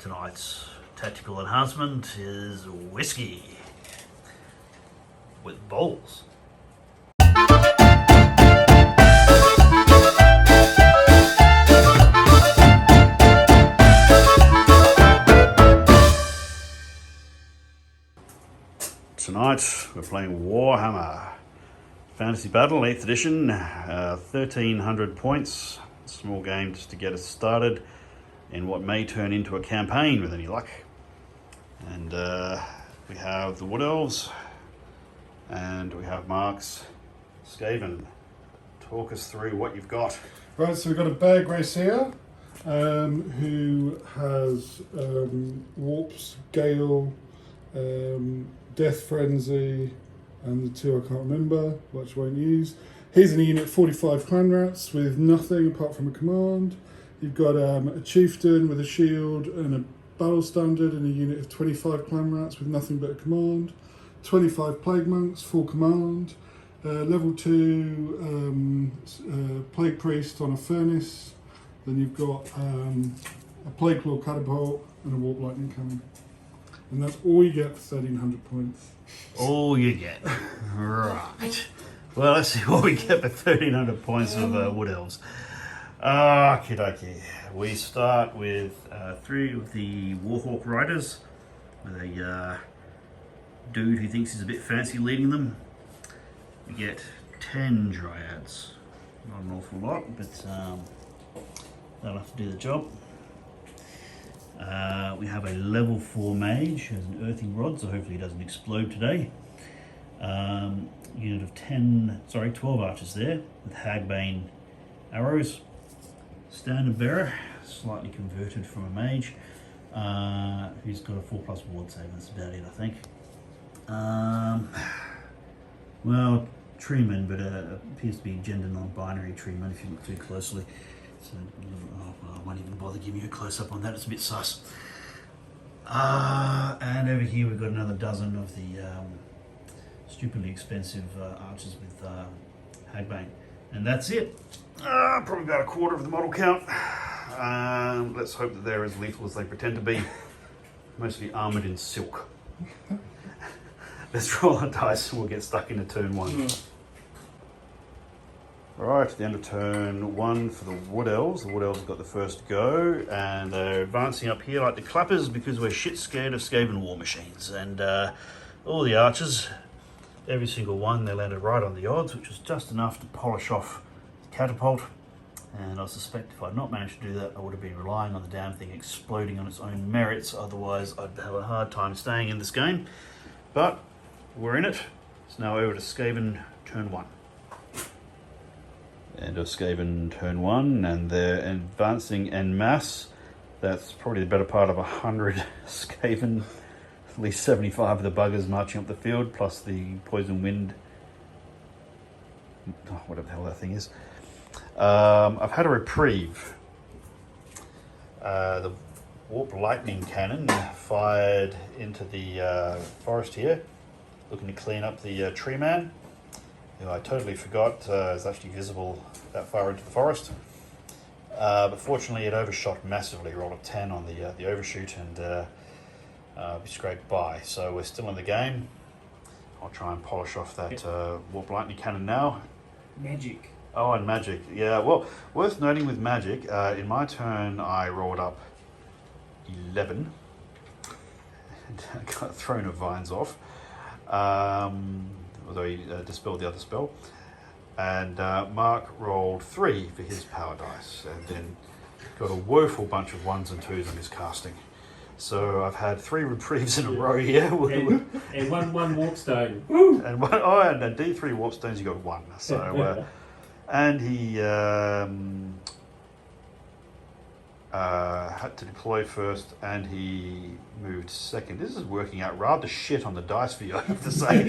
Tonight's tactical enhancement is whiskey with bowls. Tonight we're playing Warhammer Fantasy Battle 8th edition, 1300 points, small game just to get us started in what may turn into a campaign with any luck. And we have the Wood Elves and we have Mark's Skaven. Talk us through what you've got. Right, so we've got a Bear Grace here who has Warps, Gale, Death Frenzy, and the two I can't remember, which I won't use. He's in a unit 45 clan rats with nothing apart from a command. You've got a chieftain with a shield and a battle standard in a unit of 25 clan rats with nothing but a command. 25 plague monks, full command. Level 2 plague priest on a furnace. Then you've got a plague claw catapult and a warp lightning cannon. And that's all you get for 1300 points. All you get. Right. Well, let's see what we get for 1300 points of Wood Elves. Okie dokie. We start with 3 of the Warhawk Riders, with a dude who thinks he's a bit fancy leading them. We get 10 Dryads. Not an awful lot, but they'll have to do the job. We have a level 4 mage who has an earthing rod, so hopefully he doesn't explode today. Unit of 12 archers there with Hagbane arrows. Standard bearer, slightly converted from a mage, who's got a 4+ ward save. That's about it, I think. Well, treeman, but appears to be gender non-binary treeman if you look too closely. So, I won't even bother giving you a close-up on that, it's a bit sus. And over here we've got another dozen of the stupidly expensive archers with Hagbane. And that's it. Probably about a quarter of the model count. Let's hope that they're as lethal as they pretend to be. Mostly armoured in silk. Let's roll a dice and we'll get stuck into turn 1. Alright, at the end of turn 1 for the Wood Elves. The Wood Elves have got the first go, and they're advancing up here like the clappers because we're shit scared of Skaven war machines. And all the archers, every single one, they landed right on the odds, which was just enough to polish off the catapult. And I suspect if I'd not managed to do that, I would have been relying on the damn thing exploding on its own merits. Otherwise, I'd have a hard time staying in this game. But we're in it. It's now over to Skaven turn 1. End of Skaven turn 1, and they're advancing en masse. That's probably the better part of 100 Skaven, at least 75 of the buggers marching up the field, plus the poison wind, whatever the hell that thing is. I've had a reprieve. The warp lightning cannon fired into the forest here, looking to clean up the tree man, who I totally forgot is actually visible that far into the forest. But fortunately it overshot massively, rolled a 10 on the overshoot, and we scraped by. So we're still in the game. I'll try and polish off that warp lightning cannon now. Magic. Oh, and magic. Yeah, well, worth noting with magic, in my turn I rolled up 11. And I got thrown of vines off. Although he dispelled the other spell. And Mark rolled 3 for his power dice, and then got a woeful bunch of 1s and 2s on his casting. So I've had 3 reprieves in a row here. And one warp stone. And a D3 warpstones, you got 1. So, and he had to deploy first, and he moved second. This is working out rather shit on the dice for you, I have to say.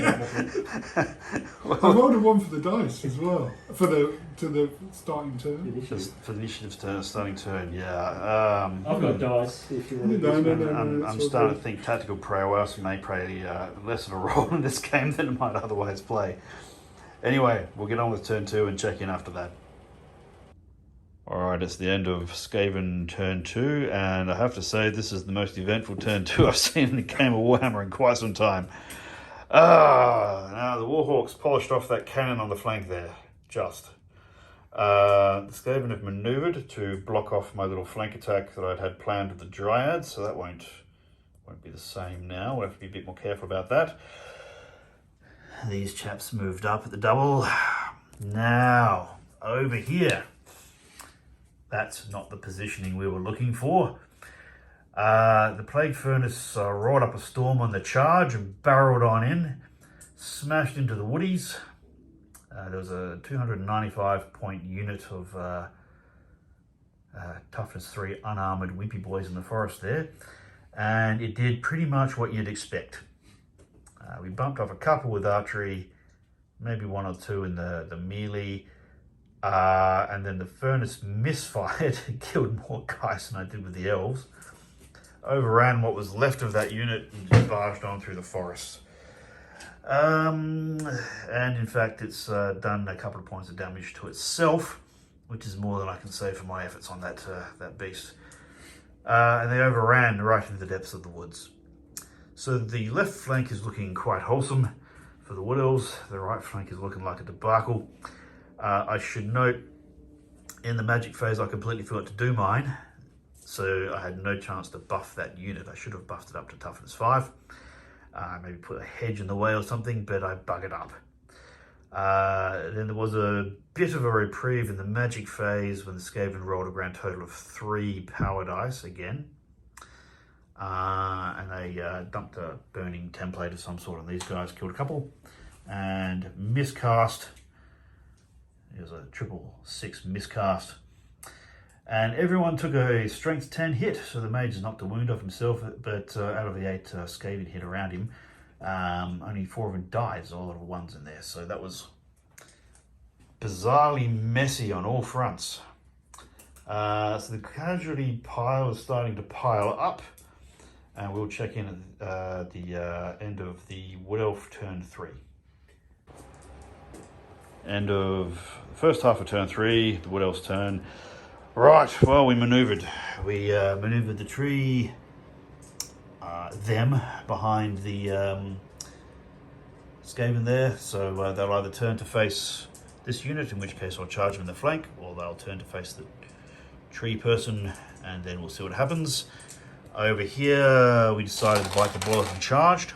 Well, I rolled a 1 for the dice as well, to the starting turn. Just for the initiative starting turn, yeah. I've got dice if you want to. No, I'm starting to think tactical prowess may play less of a role in this game than it might otherwise play. Anyway, we'll get on with turn 2 and check in after that. Alright, it's the end of Skaven turn 2, and I have to say this is the most eventful turn 2 I've seen in a game of Warhammer in quite some time. Now the Warhawks polished off that cannon on the flank there, just. The Skaven have manoeuvred to block off my little flank attack that I'd had planned with the Dryads, so that won't be the same now. We'll have to be a bit more careful about that. These chaps moved up at the double. Now, over here. That's not the positioning we were looking for. The Plague Furnace roared up a storm on the charge and barreled on in, smashed into the woodies. There was a 295 point unit of toughness 3 unarmoured wimpy boys in the forest there, and it did pretty much what you'd expect. We bumped off a couple with archery, maybe 1 or 2 in the melee, and then the furnace misfired and killed more guys than I did with the elves. Overran what was left of that unit and just barged on through the forest. And in fact it's done a couple of points of damage to itself, which is more than I can say for my efforts on that beast. And they overran right into the depths of the woods. So the left flank is looking quite wholesome for the Wood Elves. The right flank is looking like a debacle. I should note, in the magic phase I completely forgot to do mine, so I had no chance to buff that unit. I should have buffed it up to toughness 5. Maybe put a hedge in the way or something, but I buggered up. Then there was a bit of a reprieve in the magic phase when the Skaven rolled a grand total of 3 power dice again. And they dumped a burning template of some sort, and these guys killed a couple. And miscast. It was a 666 miscast. And everyone took a strength 10 hit, so the mage knocked a wound off himself, but out of the 8 Skaven hit around him, only 4 of them died. There's a lot of ones in there, so that was bizarrely messy on all fronts. So the casualty pile is starting to pile up, and we'll check in at the end of the Wood Elf turn 3. End of the first half of turn 3, the Wood Elf's turn. Right, well, we manoeuvred. We manoeuvred the tree, them, behind the Skaven there, so they'll either turn to face this unit, in which case I'll charge them in the flank, or they'll turn to face the tree person, and then we'll see what happens. Over here, we decided to bite the bullet and charged,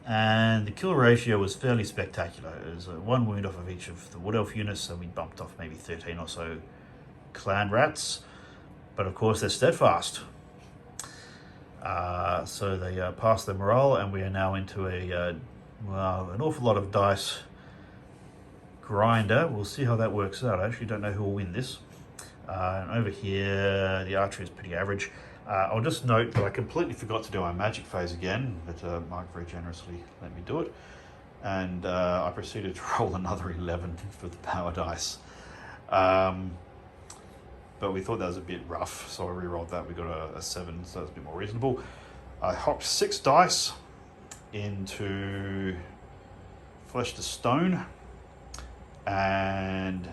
and the kill ratio was fairly spectacular. It was 1 wound off of each of the Wood Elf units, so we bumped off maybe 13 or so clan rats, but of course they're steadfast. So they passed their morale, and we are now into an awful lot of dice grinder. We'll see how that works out. I actually don't know who will win this. And over here, the archery is pretty average. I'll just note that I completely forgot to do my magic phase again, but Mark very generously let me do it. And I proceeded to roll another 11 for the power dice. But we thought that was a bit rough, so I re-rolled that. We got a 7, so that's a bit more reasonable. I hopped 6 dice into Flesh to Stone, and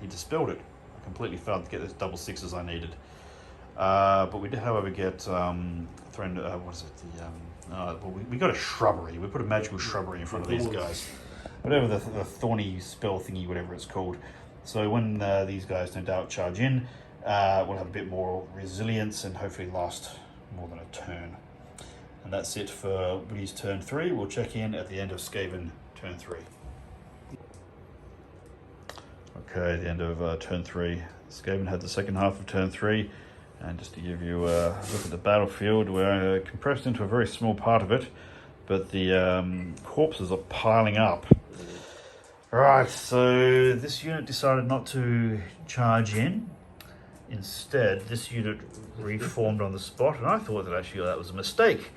he dispelled it. I completely failed to get those double 6s I needed. But we did, however, get thrown. What is it? Well, we got a shrubbery. We put a magical shrubbery in front of these guys. Whatever the thorny spell thingy, whatever it's called. So when these guys don't doubt charge in, we'll have a bit more resilience and hopefully last more than a turn. And that's it for Woody's turn 3. We'll check in at the end of Skaven turn 3. Okay, the end of turn 3. Skaven had the second half of turn 3. And just to give you a look at the battlefield, we're compressed into a very small part of it, but the corpses are piling up. Right, so this unit decided not to charge in. Instead, this unit reformed on the spot, and I thought that actually that was a mistake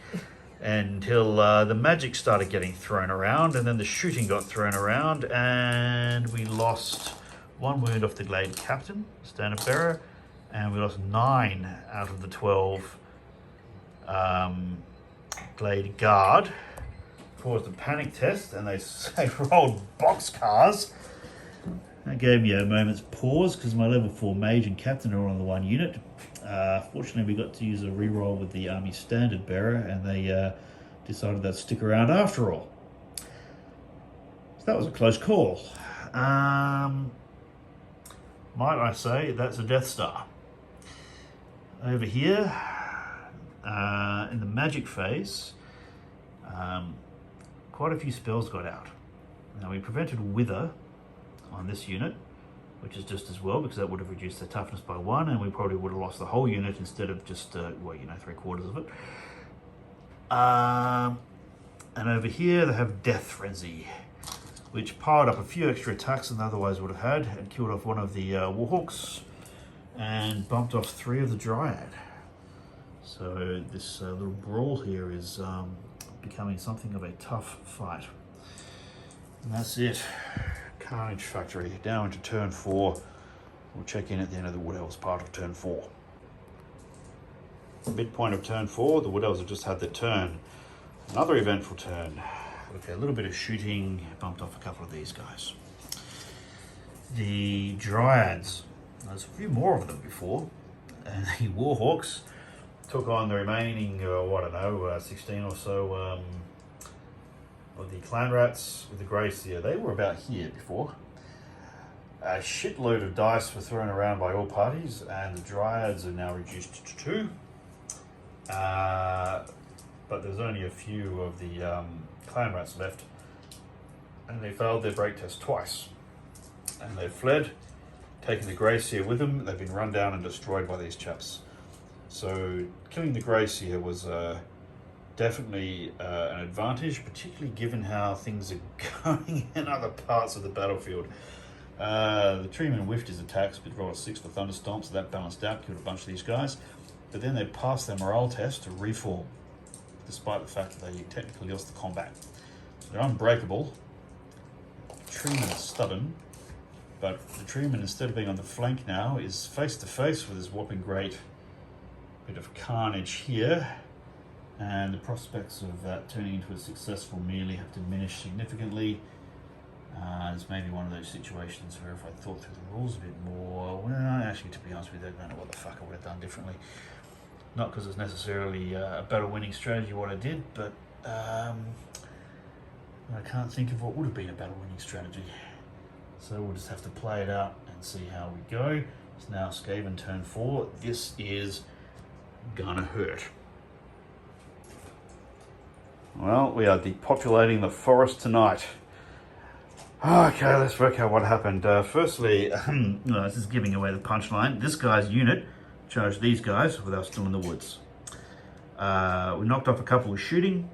until the magic started getting thrown around, and then the shooting got thrown around, and we lost 1 wound off the Glade Captain, standard bearer, and we lost 9 out of the 12 Glade Guard. Caused a panic test, and they rolled boxcars. That gave me a moment's pause because my level 4 mage and captain are all on the one unit. Fortunately, we got to use a reroll with the army standard bearer, and they decided they'd stick around after all. So that was a close call. Might I say that's a Death Star. Over here, in the magic phase, quite a few spells got out. Now we prevented Wither on this unit, which is just as well because that would have reduced the toughness by 1, and we probably would have lost the whole unit instead of just, well, you know, 3/4 of it. And over here they have Death Frenzy, which piled up a few extra attacks than they otherwise would have had, and killed off one of the Warhawks and bumped off 3 of the Dryad. So this little brawl here is becoming something of a tough fight. And that's it. Carnage Factory, down into turn 4. We'll check in at the end of the Wood Elves part of turn 4. Midpoint of turn 4, the Wood Elves have just had their turn. Another eventful turn. Okay, a little bit of shooting, bumped off a couple of these guys. The Dryads, there's a few more of them before, and the Warhawks took on the remaining, I don't know, 16 or so of the Clan Rats with the Gracie. They were about here before. A shitload of dice were thrown around by all parties, and the Dryads are now reduced to 2. But there's only a few of the Clan Rats left, and they failed their break test twice. And they fled, taking the Gracie with them. They've been run down and destroyed by these chaps. So killing the Gracie was definitely an advantage, particularly given how things are going in other parts of the battlefield. The Treeman whiffed his attacks, but rolled a 6 for Thunderstomp, so that balanced out, killed a bunch of these guys. But then they passed their morale test to reform, despite the fact that they technically lost the combat. They're unbreakable. The Treeman is stubborn, but the Treeman, instead of being on the flank now, is face to face with his whopping great bit of carnage here, and the prospects of that turning into a successful melee have diminished significantly. It's maybe one of those situations where if I thought through the rules a bit more, well, actually, to be honest with you, I don't know what the fuck I would have done differently. Not because it's necessarily a battle-winning strategy what I did, but I can't think of what would have been a battle-winning strategy. So we'll just have to play it out and see how we go. It's now Skaven turn 4. This is gonna hurt. Well, we are depopulating the forest tonight. Okay, let's work out what happened. Firstly, this is giving away the punchline. This guy's unit charged these guys while they were still in the woods. We knocked off a couple with shooting.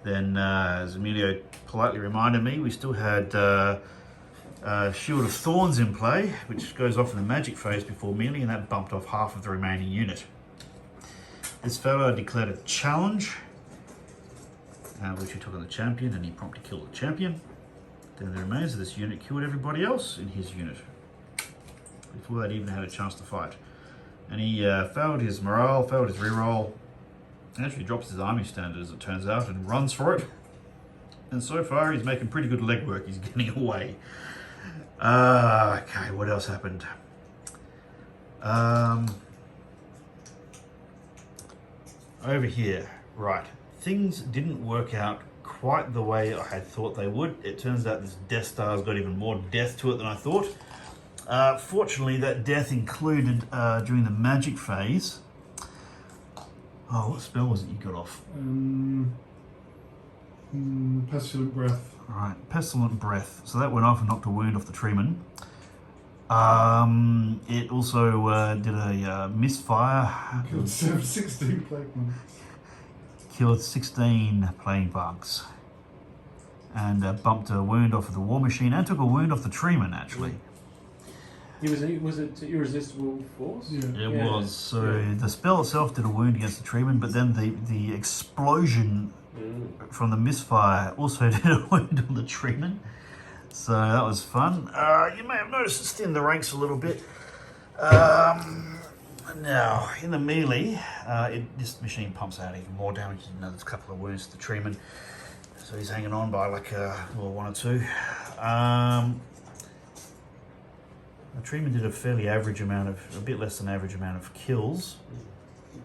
Then, as Emilio politely reminded me, we still had Shield of Thorns in play, which goes off in the magic phase before melee, and that bumped off half of the remaining unit. This fellow declared a challenge, which he took on the champion, and he promptly killed the champion. Then the remains of this unit killed everybody else in his unit before they'd even had a chance to fight. And he failed his morale, failed his reroll, actually drops his army standard as it turns out and runs for it. And so far he's making pretty good legwork, he's getting away. Okay, what else happened? Over here, right. Things didn't work out quite the way I had thought they would. It turns out this Death Star's got even more death to it than I thought. Fortunately, that death included during the magic phase. Oh, what spell was it you got off? Pestilent Breath. Right, Pestilent Breath. So that went off and knocked a wound off the Treeman. It also did a misfire. Killed 16 plaguemen. Killed 16 plague bugs. And bumped a wound off of the War Machine and took a wound off the Treeman, actually. Was it irresistible force? Yeah. It was. So the spell itself did a wound against the Treeman, but then the explosion from the misfire also did a wound on the Treeman. So that was fun. You may have noticed it's thinned the ranks a little bit. Now, in the melee, this machine pumps out even more damage. There's a couple of wounds to the Treeman. So he's hanging on by like 1 or 2. The treatment did a fairly average amount of, a bit less than average amount of kills.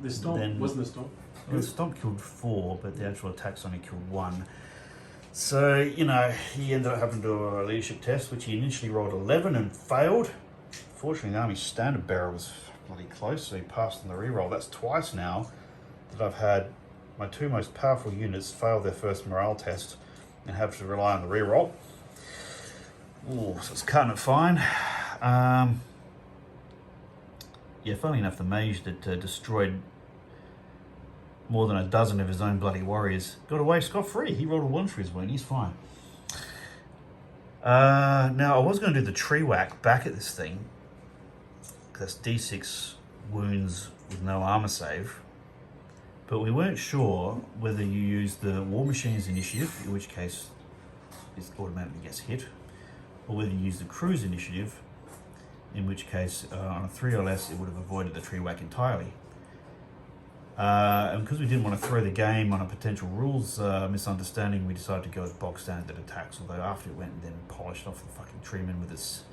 The stomp wasn't the stomp. Well, the stomp killed 4, but the actual attacks only killed 1. So, you know, he ended up having to do a leadership test, which he initially rolled 11 and failed. Fortunately, the army standard bearer was bloody close, so he passed on the reroll. That's twice now that I've had my 2 most powerful units fail their first morale test and have to rely on the reroll. Ooh, so it's cutting it fine. Yeah, funnily enough, the mage that destroyed more than a dozen of his own bloody warriors got away scot-free. He rolled a 1 for his wound. He's fine. Now, I was going to do the tree whack back at this thing. That's D6 wounds with no armor save. But we weren't sure whether you use the War Machines initiative, in which case it automatically gets hit, or whether you use the Cruise initiative, in which case on a 3 or less it would have avoided the tree whack entirely. And because we didn't want to throw the game on a potential rules misunderstanding, we decided to go with bog standard attacks, although after it went and then polished off the fucking treeman with its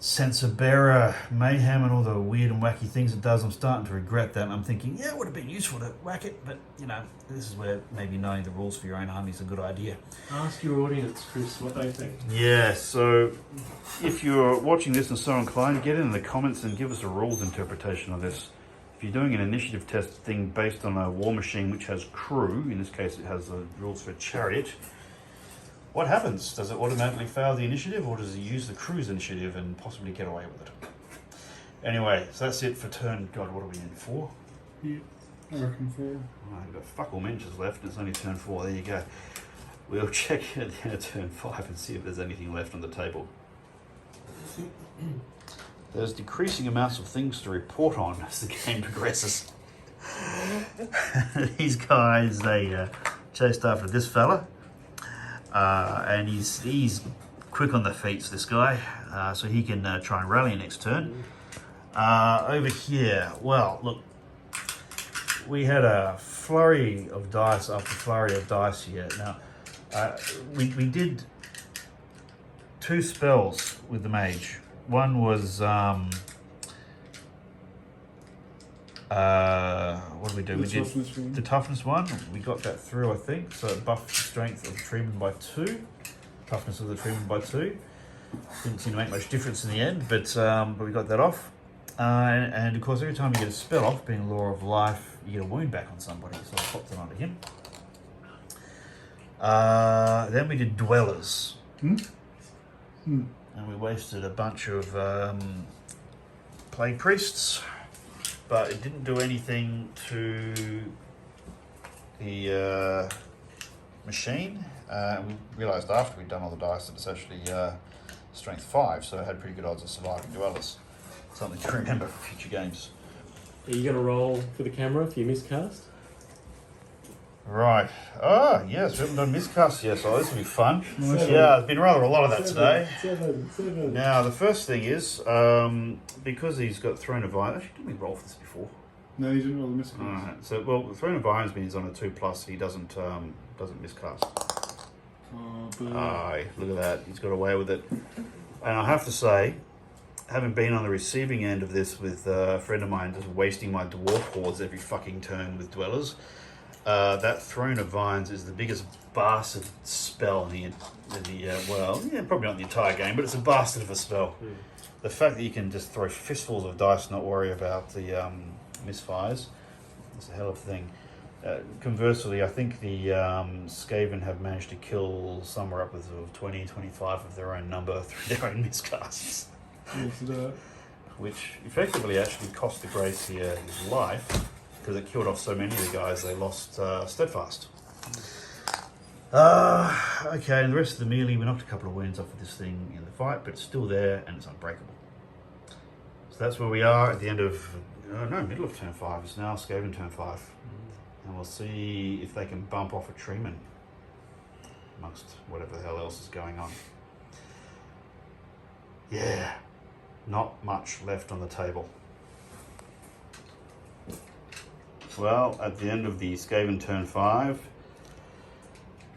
sensor bearer mayhem and all the weird and wacky things it does, I'm starting to regret that. And I'm thinking, yeah, it would have been useful to whack it, but you know, this is where maybe knowing the rules for your own army is a good idea. Ask your audience, Chris, what they think. Yeah, so if you're watching this and so inclined, get in the comments and give us a rules interpretation of this. If you're doing an initiative test thing based on a war machine which has crew, in this case it has the rules for chariot, what happens? Does it automatically fail the initiative, or does it use the crew's initiative and possibly get away with it? Anyway, so that's it for turn, God, what are we in, 4? Yeah, I reckon 4. Right, we've got fuck all mentions left, and it's only turn 4, there you go. We'll check at the end of turn 5 and see if there's anything left on the table. There's decreasing amounts of things to report on as the game progresses. These guys, they chased after this fella. And he's quick on the feet, this guy, so he can try and rally next turn. Over here, well, look, we had a flurry of dice after flurry of dice here. Now, we did 2 spells with the mage. One was, what did we do? We did the toughness one. We got that through, I think. So it buffed the strength of the treeman by 2. Toughness of the treeman by 2. Didn't seem to make much difference in the end, but we got that off. And of course, every time you get a spell off, being Law of Life, you get a wound back on somebody. So I popped it onto him. Then we did Dwellers. And we wasted a bunch of Plague Priests, but it didn't do anything to the machine. We realised after we'd done all the dice that it's actually strength 5, so it had pretty good odds of surviving Dwellers. Something to remember for future games. Are you going to roll for the camera if you miscast? Right. Oh, yes, we haven't done miscasts yet, so this will be fun. 7. Yeah, there's been rather a lot of that today. 7. Now, the first thing is, because he's got Throne of Iron... Actually, didn't we roll for this before? No, you didn't roll the miscast. Alright, so, well, the Throne of Iron's means on a 2+, he doesn't miscast. Aye, look at that. He's got away with it. And I have to say, having been on the receiving end of this with a friend of mine just wasting my dwarf hordes every fucking turn with Dwellers, that Throne of Vines is the biggest bastard spell in well, yeah, probably not the entire game, but it's a bastard of a spell. The fact that you can just throw fistfuls of dice and not worry about the misfires, it's a hell of a thing. Conversely, I think the Skaven have managed to kill somewhere upwards of 20, 25 of their own number through their own miscasts. Which effectively actually cost the Gracier his life, because it killed off so many of the guys they lost steadfast. Okay, and the rest of the melee, we knocked a couple of wounds off of this thing in the fight, but it's still there and it's unbreakable. So that's where we are at the end of, middle of turn 5. It's now Skaven turn 5. And we'll see if they can bump off a treeman amongst whatever the hell else is going on. Yeah, not much left on the table. Well, at the end of the Skaven turn 5,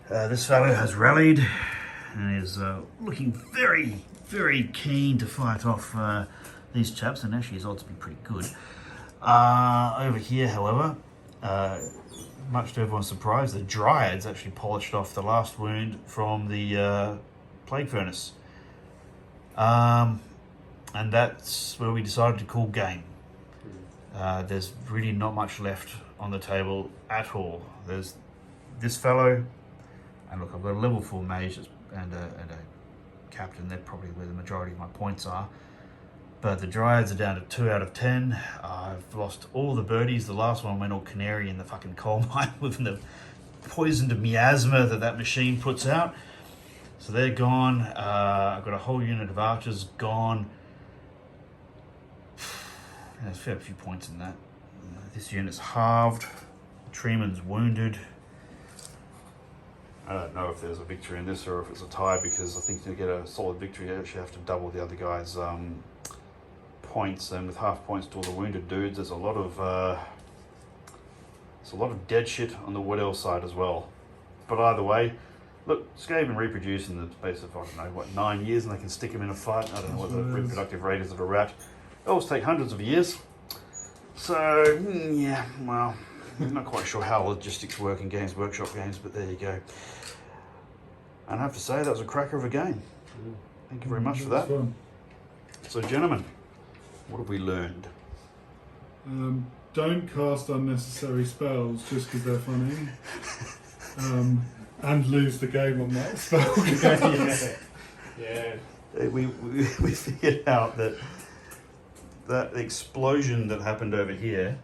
this fellow has rallied and is looking very, very keen to fight off these chaps, and actually his odds would be pretty good. Over here, however, much to everyone's surprise, the Dryads actually polished off the last wound from the Plague Furnace. And that's where we decided to call game. There's really not much left on the table at all. There's this fellow, and look, I've got a level 4 mage and a captain. They're probably where the majority of my points are. But the Dryads are down to 2 out of 10. I've lost all the birdies. The last one went all canary in the fucking coal mine with the poisoned miasma that machine puts out. So they're gone. I've got a whole unit of archers gone. There's a fair few points in that. This unit's halved. Treeman's wounded. I don't know if there's a victory in this or if it's a tie, because I think to get a solid victory you actually have to double the other guy's points, and with half points to all the wounded dudes, there's a lot of dead shit on the Wood Elves side as well. But either way, look, Skaven reproduce in the space of, I don't know, what, 9 years, and they can stick them in a fight. I don't know what the reproductive rate is of a rat. Elves take hundreds of years. So, yeah, well, I'm not quite sure how logistics work in Games Workshop games, but there you go. And I have to say, that was a cracker of a game. Thank you very much for that. Fun. So, gentlemen, what have we learned? Don't cast unnecessary spells just because they're funny. And lose the game on that spell. Yeah. We figured out that explosion that happened over here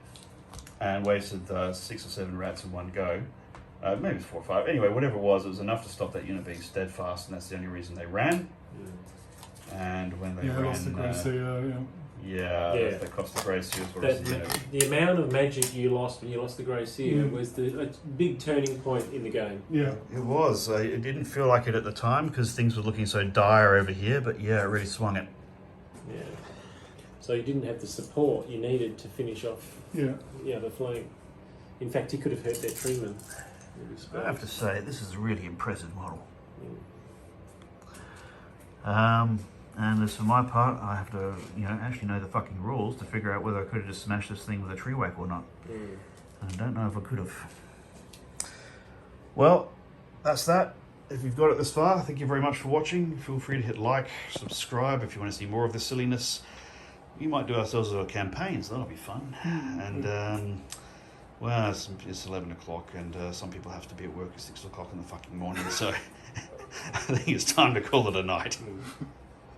and wasted 6 or 7 rats in one go, maybe it's 4 or 5, anyway, whatever it was enough to stop that unit being steadfast, and that's the only reason they ran. And when they ran, lost the Gracia, that cost the Gracia. The amount of magic you lost when you lost the Grey Seer was a big turning point in the game. Yeah, it was. It didn't feel like it at the time because things were looking so dire over here, but yeah, it really swung it. Yeah. So you didn't have the support you needed to finish off the flank. In fact, he could have hurt their treeman. I have to say, this is a really impressive model. And as for my part, I have to, actually know the fucking rules to figure out whether I could have just smashed this thing with a tree whack or not. I don't know if I could have. Well, that's that. If you've got it this far, thank you very much for watching. Feel free to hit like, subscribe if you want to see more of this silliness. We might do ourselves a campaign, so that'll be fun. And, well, it's 11 o'clock, and some people have to be at work at 6 o'clock in the fucking morning, so I think it's time to call it a night.